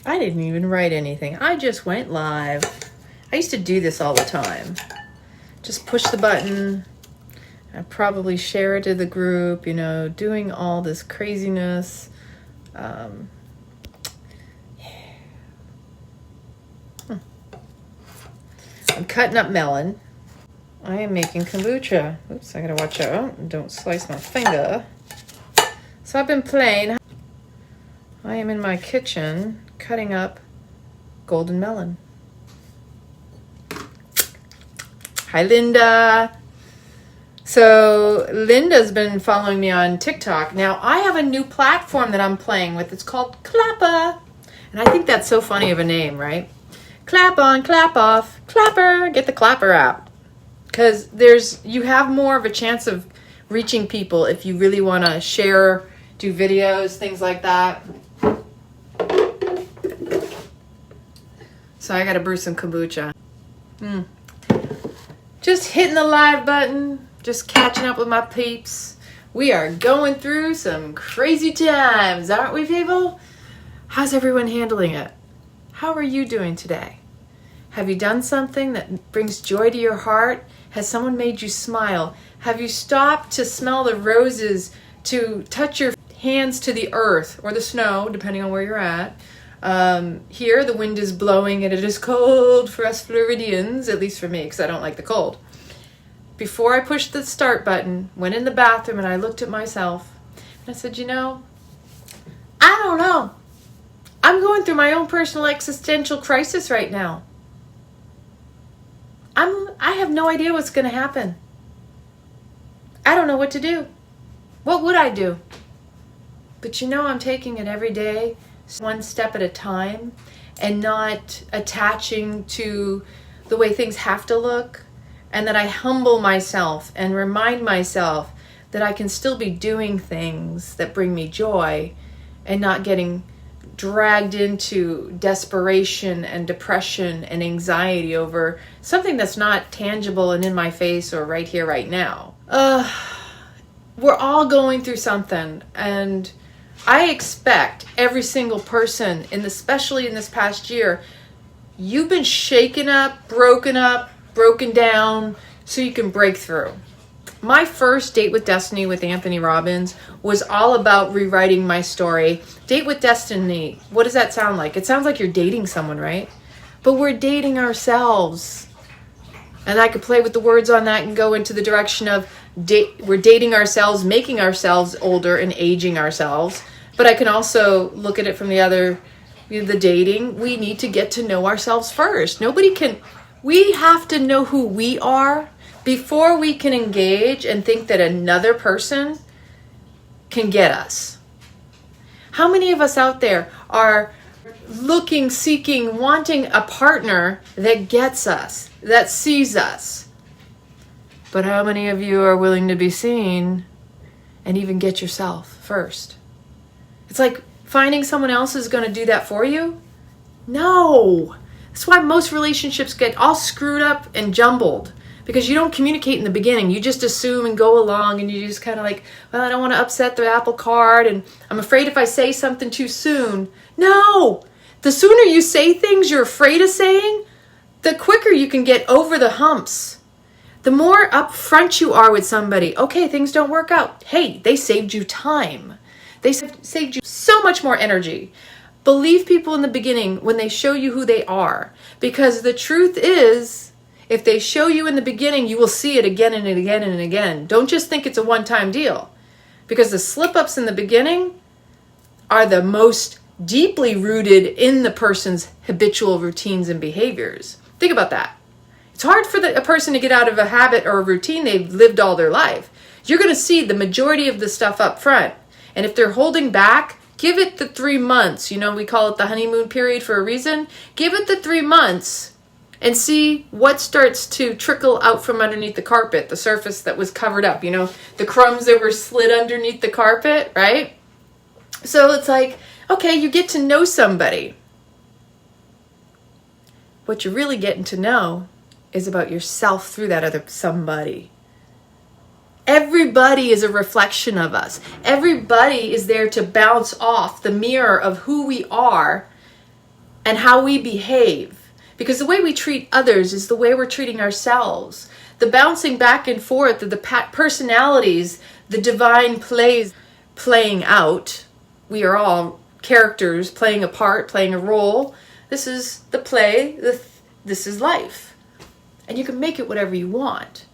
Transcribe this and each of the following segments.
I didn't even write anything. I just went live. I used to do this all the time. Just push the button. I'd probably share it to the group, you know, doing all this craziness. I'm cutting up melon. I am making kombucha. Oops, I gotta watch out. Don't slice my finger. So I've been playing. I am in my kitchen cutting up golden melon. Hi, Linda. So Linda's been following me on TikTok. Now I have a new platform that I'm playing with. It's called Clapper. And I think that's so funny of a name, right? Clap on, clap off, clapper, get the clapper out. Because you have more of a chance of reaching people if you really want to share, do videos, things like that. So I got to brew some kombucha. Just hitting the live button, just catching up with my peeps. We are going through some crazy times, aren't we, people? How's everyone handling it? How are you doing today? Have you done something that brings joy to your heart? Has someone made you smile? Have you stopped to smell the roses, to touch your hands to the earth or the snow, depending on where you're at? Here, the wind is blowing and it is cold for us Floridians, at least for me, because I don't like the cold. Before I pushed the start button, went in the bathroom and I looked at myself and I said, you know, I don't know. I'm going through my own personal existential crisis right now. I have no idea what's going to happen. I don't know what to do. What would I do? But you know, I'm taking it every day, one step at a time, and not attaching to the way things have to look, and that I humble myself and remind myself that I can still be doing things that bring me joy and not getting dragged into desperation and depression and anxiety over something that's not tangible and in my face or right here, right now. We're all going through something, and I expect every single person, especially in this past year, you've been shaken up, broken down, so you can break through. My first Date with Destiny with Anthony Robbins was all about rewriting my story. Date with Destiny, what does that sound like? It sounds like you're dating someone, right? But we're dating ourselves. And I could play with the words on that and go into the direction of we're dating ourselves, making ourselves older and aging ourselves. But I can also look at it from the dating. We need to get to know ourselves first. We have to know who we are before we can engage and think that another person can get us. How many of us out there are looking, seeking, wanting a partner that gets us, that sees us? But how many of you are willing to be seen and even get yourself first? It's like finding someone else is going to do that for you? No. That's why most relationships get all screwed up and jumbled. Because you don't communicate in the beginning. You just assume and go along, and you just kind of like, well, I don't want to upset the apple cart, and I'm afraid if I say something too soon. No! The sooner you say things you're afraid of saying, the quicker you can get over the humps. The more upfront you are with somebody, okay, things don't work out. Hey, they saved you time. They saved you so much more energy. Believe people in the beginning when they show you who they are. Because the truth is, if they show you in the beginning, you will see it again and again and again. Don't just think it's a one-time deal. Because the slip-ups in the beginning are the most deeply rooted in the person's habitual routines and behaviors. Think about that. It's hard for a person to get out of a habit or a routine they've lived all their life. You're going to see the majority of the stuff up front. And if they're holding back, give it the 3 months. You know, we call it the honeymoon period for a reason. Give it the 3 months. And see what starts to trickle out from underneath the carpet, the surface that was covered up, you know, the crumbs that were slid underneath the carpet, right? So it's like, okay, you get to know somebody. What you're really getting to know is about yourself through that other somebody. Everybody is a reflection of us. Everybody is there to bounce off the mirror of who we are and how we behave. Because the way we treat others is the way we're treating ourselves. The bouncing back and forth of the personalities, the divine plays playing out. We are all characters playing a part, playing a role. This is the play, this is life. And you can make it whatever you want.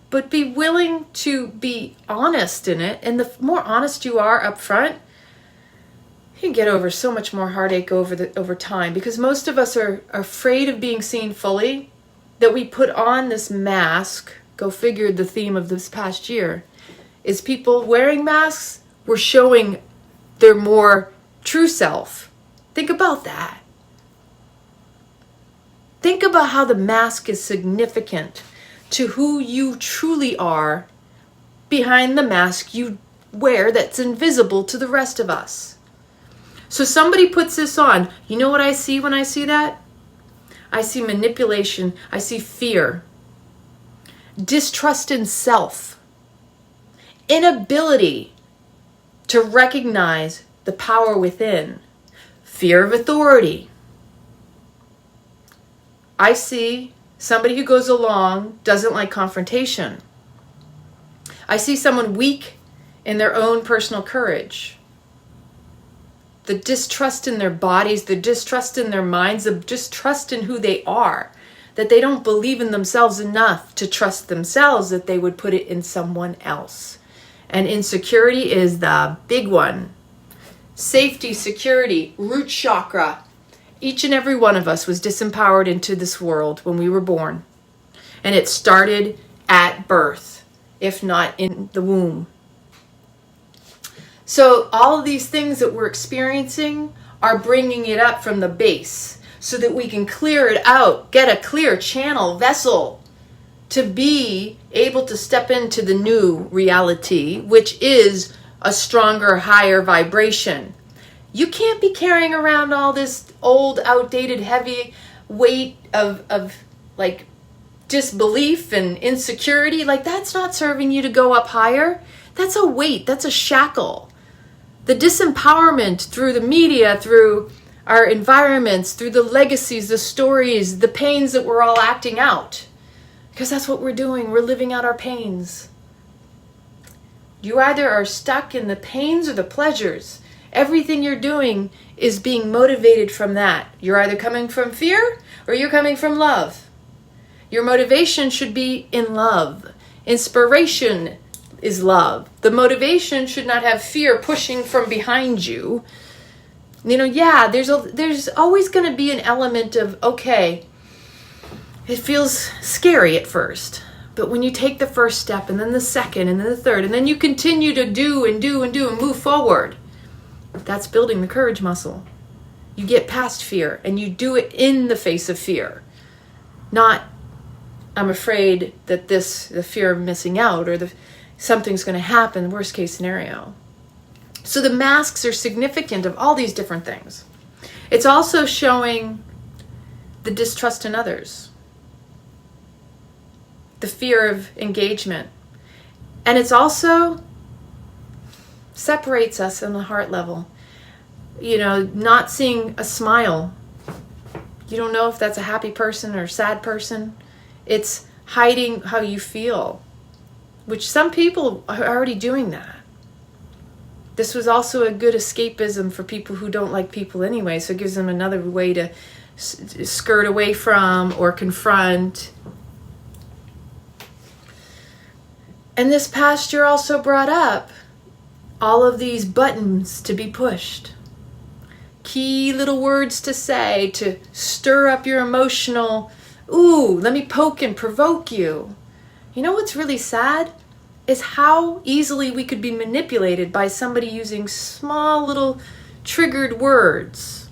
But be willing to be honest in it. And the more honest you are up front, you can get over so much more heartache over time. Because most of us are afraid of being seen fully, that we put on this mask. Go figure, the theme of this past year is people wearing masks were showing their more true self. Think about that. Think about how the mask is significant to who you truly are behind the mask you wear that's invisible to the rest of us. So somebody puts this on. You know what I see when I see that? I see manipulation. I see fear. Distrust in self. Inability to recognize the power within. Fear of authority. I see somebody who goes along, doesn't like confrontation. I see someone weak in their own personal courage. The distrust in their bodies, the distrust in their minds, the distrust in who they are. That they don't believe in themselves enough to trust themselves, that they would put it in someone else. And insecurity is the big one. Safety, security, root chakra. Each and every one of us was disempowered into this world when we were born. And it started at birth, if not in the womb. So all of these things that we're experiencing are bringing it up from the base so that we can clear it out, get a clear channel, vessel to be able to step into the new reality, which is a stronger, higher vibration. You can't be carrying around all this old, outdated, heavy weight of like disbelief and insecurity. Like, that's not serving you to go up higher. That's a weight. That's a shackle. The disempowerment through the media, through our environments, through the legacies, the stories, the pains that we're all acting out. Because that's what we're doing. We're living out our pains. You either are stuck in the pains or the pleasures. Everything you're doing is being motivated from that. You're either coming from fear or you're coming from love. Your motivation should be in love. Inspiration is love. The motivation should not have fear pushing from behind you. You know, yeah, there's always going to be an element of, okay, it feels scary at first. But when you take the first step and then the second and then the third, and then you continue to do and move forward, that's building the courage muscle. You get past fear and you do it in the face of fear. Not, I'm afraid that the fear of missing out or something's going to happen, worst case scenario. So the masks are significant of all these different things. It's also showing the distrust in others. The fear of engagement. And it's also separates us on the heart level. You know, not seeing a smile. You don't know if that's a happy person or a sad person. It's hiding how you feel, which some people are already doing that. This was also a good escapism for people who don't like people anyway, so it gives them another way to skirt away from or confront. And this past year also brought up all of these buttons to be pushed. Key little words to say to stir up your emotional, ooh, let me poke and provoke you. You know what's really sad? Is how easily we could be manipulated by somebody using small little triggered words.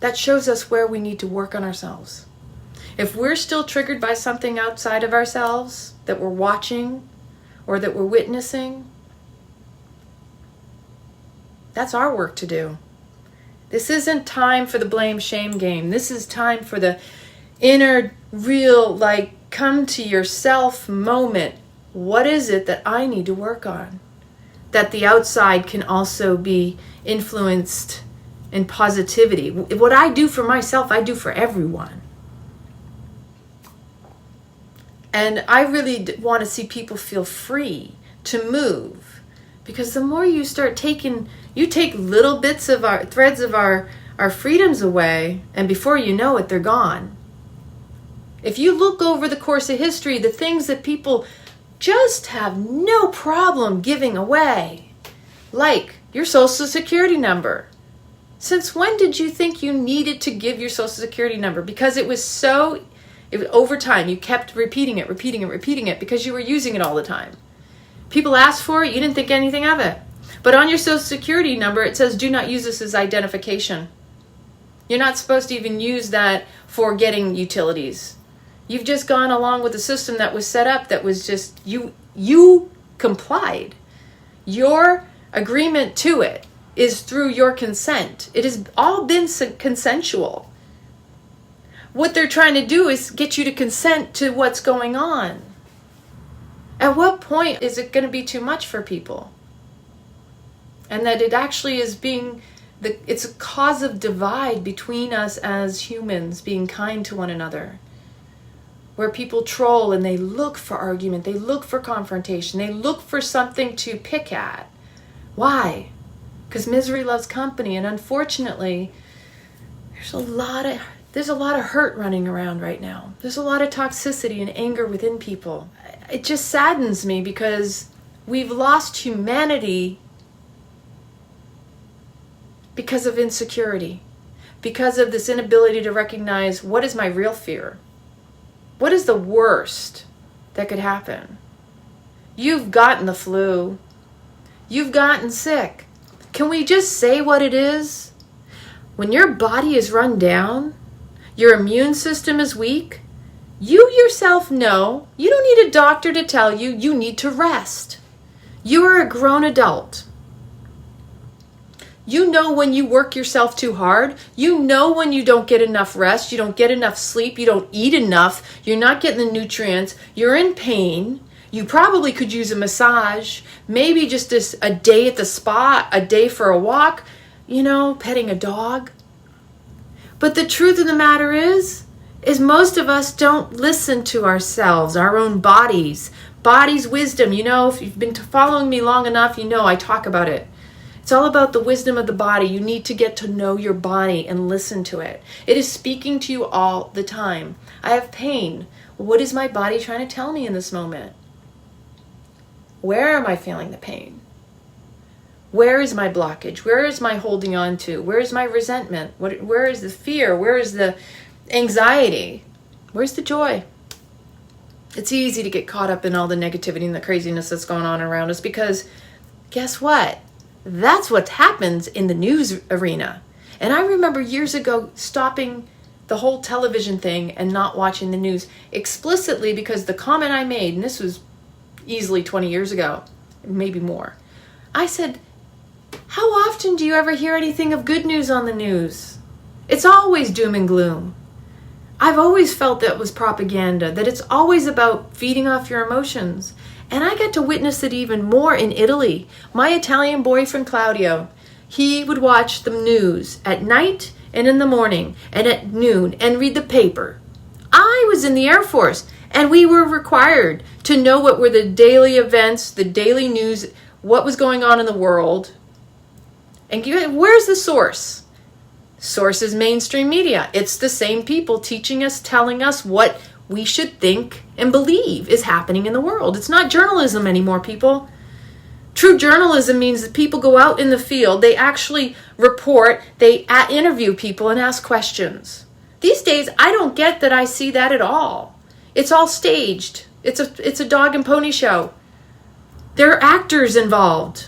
That shows us where we need to work on ourselves. If we're still triggered by something outside of ourselves that we're watching or that we're witnessing, that's our work to do. This isn't time for the blame shame game. This is time for the inner, real, like, come to yourself moment. What is it that I need to work on? That the outside can also be influenced and positivity. What I do for myself, I do for everyone. And I really want to see people feel free to move, because the more you start taking, you take little bits of our threads of our freedoms away, and before you know it, they're gone. If you look over the course of history, the things that people just have no problem giving away, like your Social Security number. Since when did you think you needed to give your Social Security number? Because it was over time, you kept repeating it because you were using it all the time. People asked for it, you didn't think anything of it. But on your Social Security number, it says, do not use this as identification. You're not supposed to even use that for getting utilities. You've just gone along with a system that was set up that was just, you complied. Your agreement to it is through your consent. It has all been consensual. What they're trying to do is get you to consent to what's going on. At what point is it going to be too much for people? And that it actually is it's a cause of divide between us as humans, being kind to one another. Where people troll and they look for argument, they look for confrontation, they look for something to pick at. Why? Because misery loves company, and unfortunately, there's a lot of hurt running around right now. There's a lot of toxicity and anger within people. It just saddens me because we've lost humanity because of insecurity, because of this inability to recognize what is my real fear. What is the worst that could happen? You've gotten the flu. You've gotten sick. Can we just say what it is? When your body is run down, your immune system is weak, you yourself know, you don't need a doctor to tell you, you need to rest. You are a grown adult. You know when you work yourself too hard. You know when you don't get enough rest, you don't get enough sleep, you don't eat enough, you're not getting the nutrients, you're in pain. You probably could use a massage, maybe just a day at the spa, a day for a walk, petting a dog. But the truth of the matter is most of us don't listen to ourselves, our own bodies. Body's wisdom. If you've been following me long enough, I talk about it. It's all about the wisdom of the body. You need to get to know your body and listen to it. It is speaking to you all the time. I have pain. What is my body trying to tell me in this moment? Where am I feeling the pain? Where is my blockage? Where is my holding on to? Where is my resentment? Where is the fear? Where is the anxiety? Where's the joy? It's easy to get caught up in all the negativity and the craziness that's going on around us because guess what? That's what happens in the news arena. And I remember years ago stopping the whole television thing and not watching the news explicitly because the comment I made, and this was easily 20 years ago, maybe more, I said, how often do you ever hear anything of good news on the news? It's always doom and gloom. I've always felt that was propaganda, that it's always about feeding off your emotions. And I got to witness it even more in Italy. My Italian boyfriend, Claudio, he would watch the news at night and in the morning and at noon and read the paper. I was in the Air Force and we were required to know what were the daily events, the daily news, what was going on in the world. And where's the source? Source is mainstream media. It's the same people teaching us, telling us what we should think and believe is happening in the world. It's not journalism anymore, people. True journalism means that people go out in the field, they actually report, they interview people and ask questions. These days, I don't get that I see that at all. It's all staged. It's a dog and pony show. There are actors involved.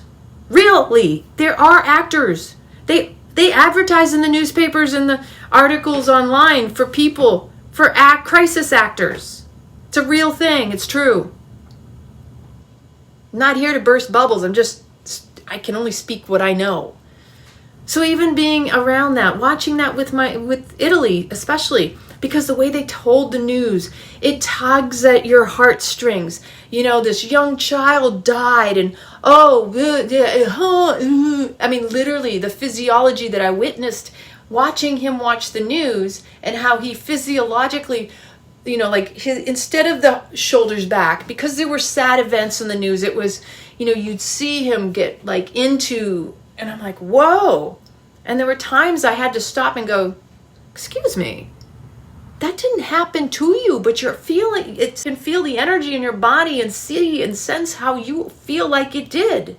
Really, there are actors. They advertise in the newspapers and the articles online for people, for crisis actors. It's a real thing. It's true. I'm not here to burst bubbles. I can only speak what I know. So even being around that, watching that with Italy especially, Because the way they told the news, it tugs at your heartstrings. You know, this young child died and I mean, literally the physiology that I witnessed watching him watch the news, and how he physiologically, you know, like instead of the shoulders back, because there were sad events in the news, it was, you know, you'd see him get like into, and I'm like, whoa. And there were times I had to stop and go, excuse me, that didn't happen to you, but you're feeling it, can feel the energy in your body and see and sense how you feel like it did.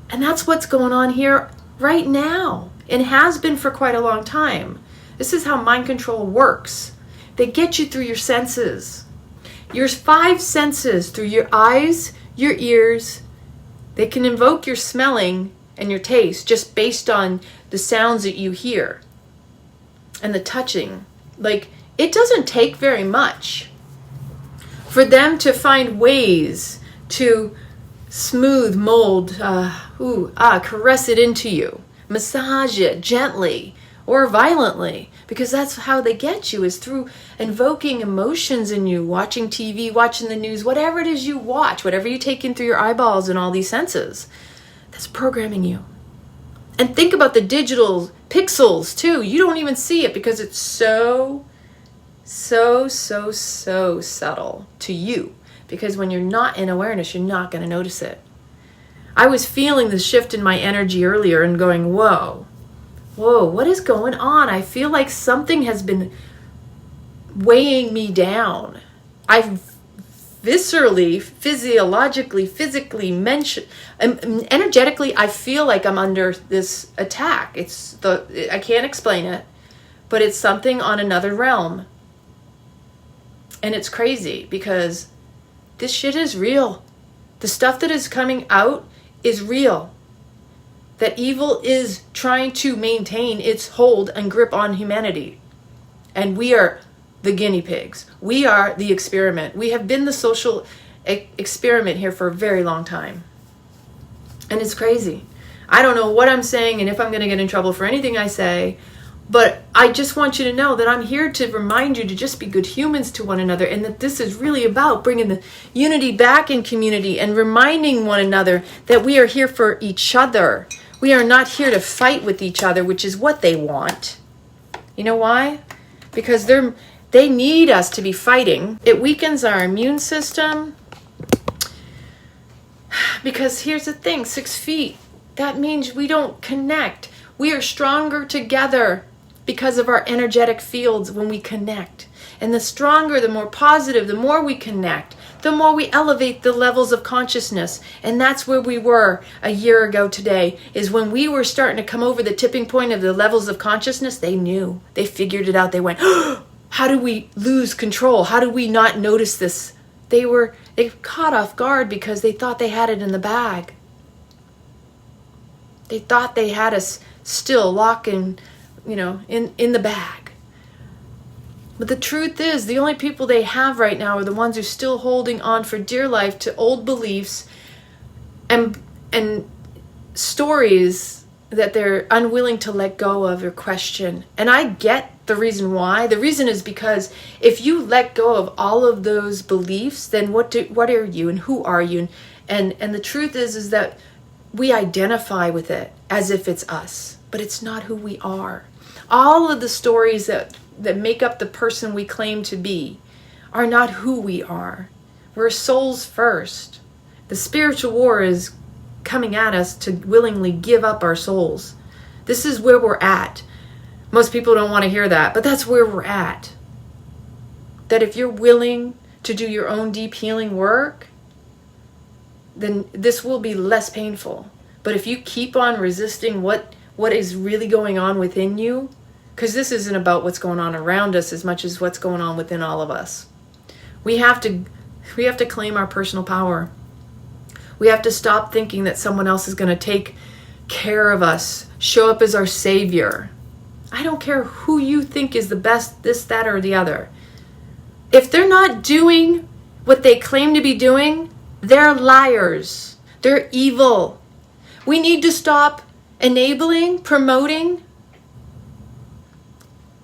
And that's what's going on here right now, and has been for quite a long time. This is how mind control works. They get you through your senses. Your 5 senses, through your eyes, your ears. They can invoke your smelling and your taste just based on the sounds that you hear and the touching. Like, it doesn't take very much for them to find ways to smooth, mold, caress it into you, massage it gently or violently, because that's how they get you, is through invoking emotions in you, watching TV, watching the news, whatever it is you watch, whatever you take in through your eyeballs and all these senses, that's programming you. And think about the digital pixels too. You don't even see it because it's so subtle to you. Because when you're not in awareness, you're not going to notice it. I was feeling the shift in my energy earlier and going, whoa, what is going on? I feel like something has been weighing me down. I viscerally, physiologically, physically, energetically, I feel like I'm under this attack. I can't explain it, but it's something on another realm. And it's crazy because this shit is real. The stuff that is coming out is real. That evil is trying to maintain its hold and grip on humanity. And we are the guinea pigs. We are the experiment. We have been the social experiment here for a very long time. And it's crazy. I don't know what I'm saying and if I'm going to get in trouble for anything I say, but I just want you to know that I'm here to remind you to just be good humans to one another, and that this is really about bringing the unity back in community and reminding one another that we are here for each other. We are not here to fight with each other, which is what they want. You know why? Because they need us to be fighting. It weakens our immune system. Because here's the thing, 6 feet, that means we don't connect. We are stronger together because of our energetic fields when we connect. And the stronger, the more positive, the more we connect, the more we elevate the levels of consciousness. And that's where we were a year ago today, is when we were starting to come over the tipping point of the levels of consciousness. They knew. They figured it out. They went, how do we lose control? How do we not notice this? They caught off guard because they thought they had it in the bag. They thought they had us still locked in, in the bag. But the truth is, the only people they have right now are the ones who are still holding on for dear life to old beliefs and stories that they're unwilling to let go of or question. And I get the reason why. The reason is because if you let go of all of those beliefs, then what are you and who are you? And the truth is that we identify with it as if it's us, but it's not who we are. All of the stories that make up the person we claim to be are not who we are. We're souls first. The spiritual war is coming at us to willingly give up our souls. This is where we're at. Most people don't want to hear that, but that's where we're at. That if you're willing to do your own deep healing work, then this will be less painful. But if you keep on resisting what is really going on within you, because this isn't about what's going on around us as much as what's going on within all of us. We have to claim our personal power. We have to stop thinking that someone else is going to take care of us, show up as our savior. I don't care who you think is the best, this, that, or the other. If they're not doing what they claim to be doing, they're liars. They're evil. We need to stop enabling, promoting,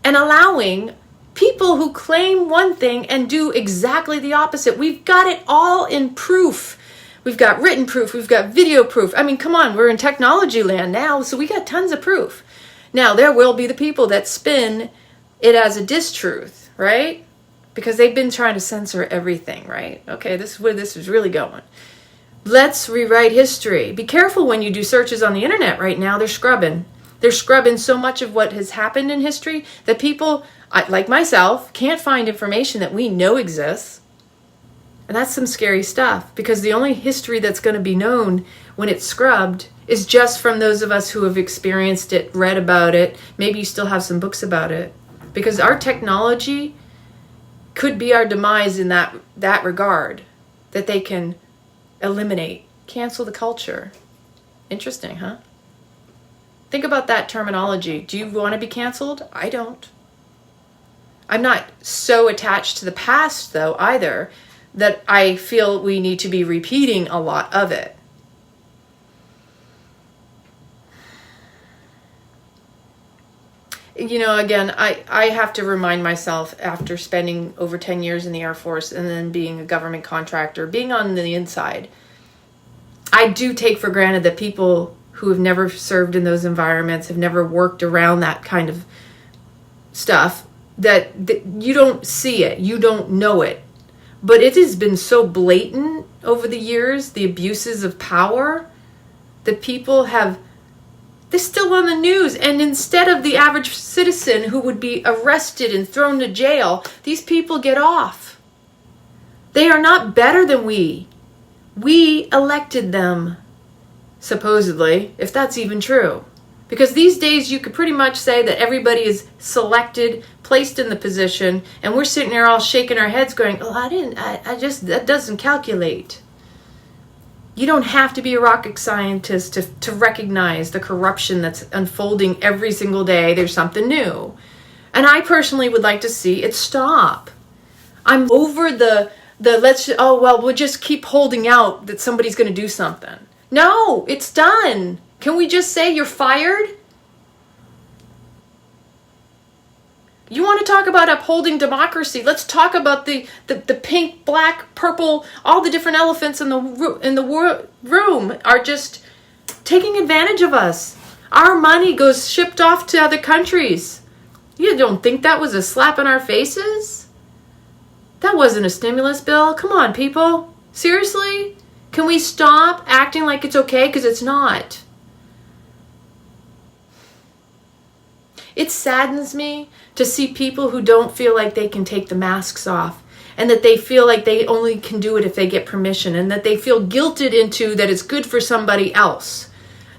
and allowing people who claim one thing and do exactly the opposite. We've got it all in proof. We've got written proof. We've got video proof. I mean, come on, we're in technology land now, so we got tons of proof. Now, there will be the people that spin it as a distruth, right? Because they've been trying to censor everything, right? Okay, this is where this is really going. Let's rewrite history. Be careful when you do searches on the internet right now. They're scrubbing. They're scrubbing so much of what has happened in history that people, like myself, can't find information that we know exists. And that's some scary stuff, because the only history that's going to be known when it's scrubbed is just from those of us who have experienced it, read about it. Maybe you still have some books about it. Because our technology could be our demise in that regard, that they can eliminate, cancel the culture. Interesting, huh? Think about that terminology. Do you want to be canceled? I don't. I'm not so attached to the past, though, either, that I feel we need to be repeating a lot of it. You know, again, I have to remind myself, after spending over 10 years in the Air Force and then being a government contractor, being on the inside, I do take for granted that people who have never served in those environments, have never worked around that kind of stuff, that you don't see it, you don't know it. But it has been so blatant over the years, the abuses of power, that people have, they're still on the news. And instead of the average citizen who would be arrested and thrown to jail, these people get off. They are not better than we. We elected them, supposedly, if that's even true. Because these days you could pretty much say that everybody is selected, placed in the position, and we're sitting there all shaking our heads going, oh, that doesn't calculate. You don't have to be a rocket scientist to recognize the corruption that's unfolding every single day. There's something new. And I personally would like to see it stop. I'm over we'll just keep holding out that somebody's going to do something. No, it's done. Can we just say you're fired? You want to talk about upholding democracy? Let's talk about the pink, black, purple, all the different elephants in the room are just taking advantage of us. Our money goes shipped off to other countries. You don't think that was a slap in our faces? That wasn't a stimulus bill. Come on, people. Seriously? Can we stop acting like it's okay? Because it's not. It saddens me to see people who don't feel like they can take the masks off, and that they feel like they only can do it if they get permission, and that they feel guilted into that it's good for somebody else.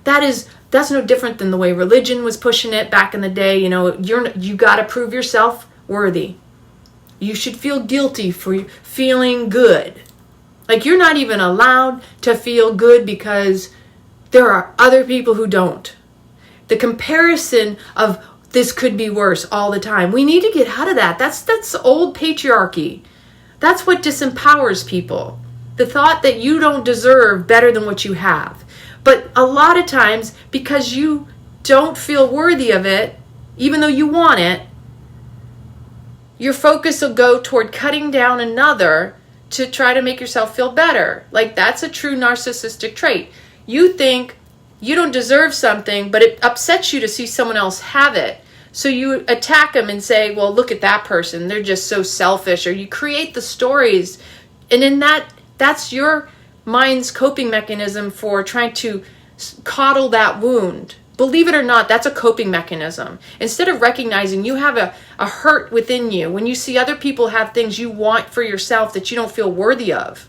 That's no different than the way religion was pushing it back in the day. You know, you got to prove yourself worthy. You should feel guilty for feeling good. Like, you're not even allowed to feel good because there are other people who don't. The comparison of this could be worse all the time. We need to get out of that. That's old patriarchy. That's what disempowers people. The thought that you don't deserve better than what you have. But a lot of times, because you don't feel worthy of it, even though you want it, your focus will go toward cutting down another to try to make yourself feel better. Like, that's a true narcissistic trait. You think you don't deserve something, but it upsets you to see someone else have it. So you attack them and say, well, look at that person. They're just so selfish. Or you create the stories. And in that's your mind's coping mechanism for trying to coddle that wound. Believe it or not, that's a coping mechanism. Instead of recognizing you have a hurt within you, when you see other people have things you want for yourself that you don't feel worthy of,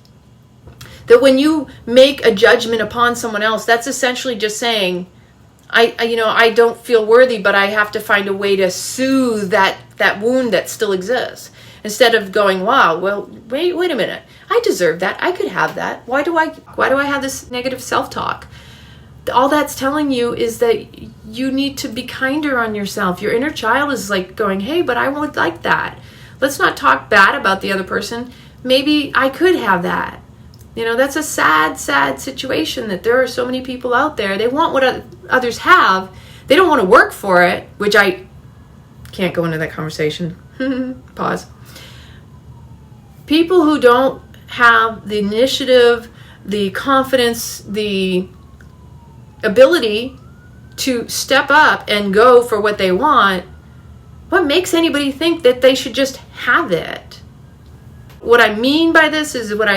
that when you make a judgment upon someone else, that's essentially just saying, I don't feel worthy, but I have to find a way to soothe that wound that still exists. Instead of going, wow, well, wait a minute. I deserve that. I could have that. Why do I have this negative self-talk? All that's telling you is that you need to be kinder on yourself. Your inner child is like going, hey, but I would like that. Let's not talk bad about the other person. Maybe I could have that. You know, that's a sad, sad situation that there are so many people out there. They want what others have. They don't want to work for it, which I can't go into that conversation. Pause. People who don't have the initiative, the confidence, the ability to step up and go for what they want, what makes anybody think that they should just have it? What I mean by this is what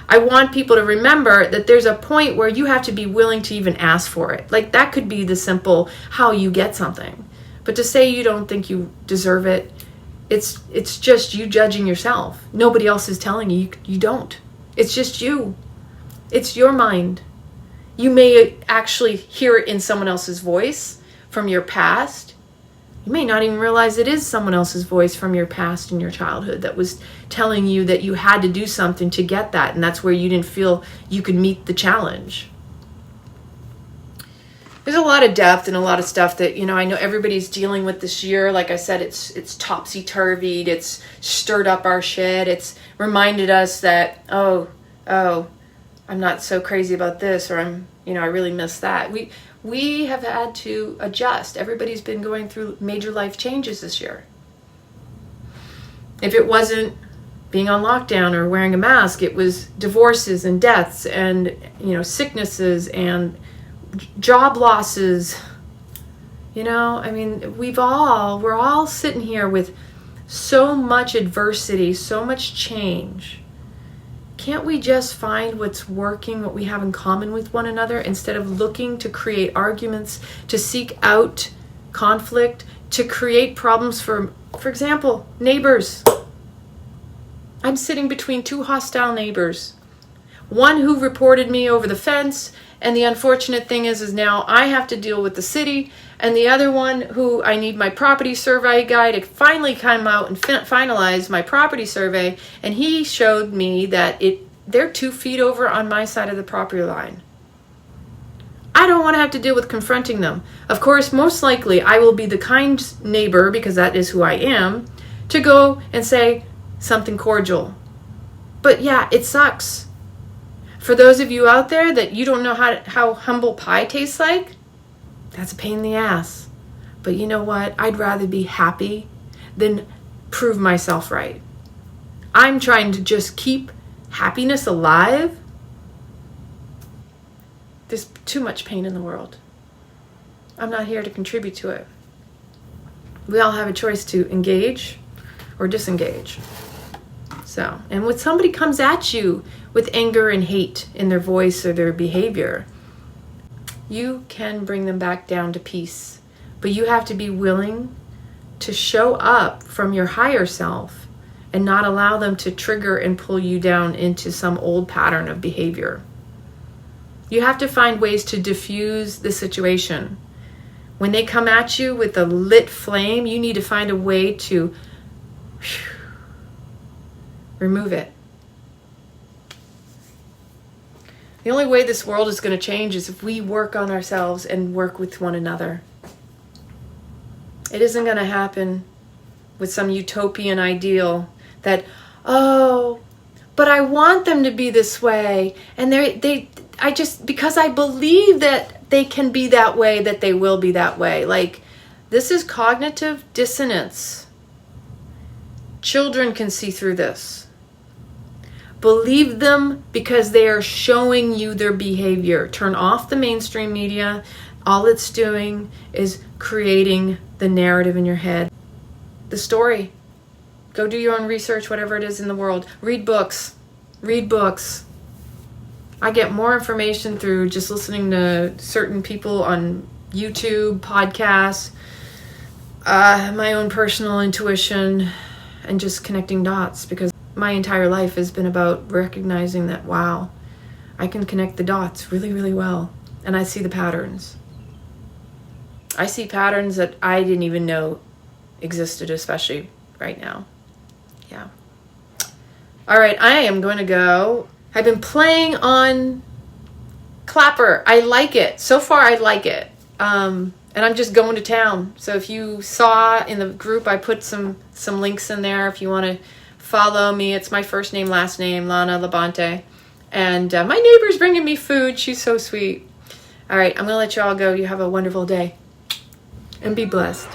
I want people to remember, that there's a point where you have to be willing to even ask for it. Like, that could be the simple how you get something. But to say you don't think you deserve it, it's just you judging yourself. Nobody else is telling you you don't. It's just you. It's your mind. You may actually hear it in someone else's voice from your past. You may not even realize it is someone else's voice from your past and your childhood that was telling you that you had to do something to get that, and that's where you didn't feel you could meet the challenge. There's a lot of depth and a lot of stuff that, I know everybody's dealing with this year. Like I said, it's topsy-turvied. It's stirred up our shit. It's reminded us that, oh, I'm not so crazy about this, or I really miss that. We have had to adjust. Everybody's been going through major life changes this year. If it wasn't being on lockdown or wearing a mask, it was divorces and deaths and, sicknesses and job losses. We're all sitting here with so much adversity, so much change. Can't we just find what's working, what we have in common with one another, instead of looking to create arguments, to seek out conflict, to create problems for example, neighbors? I'm sitting between two hostile neighbors. One who reported me over the fence, and the unfortunate thing is now I have to deal with the city, and the other one who I need my property survey guy to finally come out and finalize my property survey, and he showed me that they're 2 feet over on my side of the property line. I don't want to have to deal with confronting them. Of course, most likely I will be the kind neighbor, because that is who I am, to go and say something cordial. But yeah, it sucks. For those of you out there that you don't know how humble pie tastes like, that's a pain in the ass. But you know what? I'd rather be happy than prove myself right. I'm trying to just keep happiness alive. There's too much pain in the world. I'm not here to contribute to it. We all have a choice to engage or disengage. And when somebody comes at you with anger and hate in their voice or their behavior, you can bring them back down to peace. But you have to be willing to show up from your higher self and not allow them to trigger and pull you down into some old pattern of behavior. You have to find ways to diffuse the situation. When they come at you with a lit flame, you need to find a way to remove it. The only way this world is going to change is if we work on ourselves and work with one another. It isn't going to happen with some utopian ideal that, but I want them to be this way, and because I believe that they can be that way, that they will be that way. Like, this is cognitive dissonance. Children can see through this. Believe them because they are showing you their behavior. Turn off the mainstream media. All it's doing is creating the narrative in your head. The story. Go do your own research, whatever it is in the world. Read books. Read books. I get more information through just listening to certain people on YouTube, podcasts, my own personal intuition, and just connecting dots, because my entire life has been about recognizing that, wow, I can connect the dots really, really well. And I see the patterns. I see patterns that I didn't even know existed, especially right now. Yeah. All right, I am going to go. I've been playing on Clapper. I like it. So far, I like it. And I'm just going to town. So if you saw in the group, I put some links in there if you want to follow me. It's my first name, last name, Lana Labonte. And my neighbor's bringing me food. She's so sweet. All right, I'm going to let you all go. You have a wonderful day. And be blessed.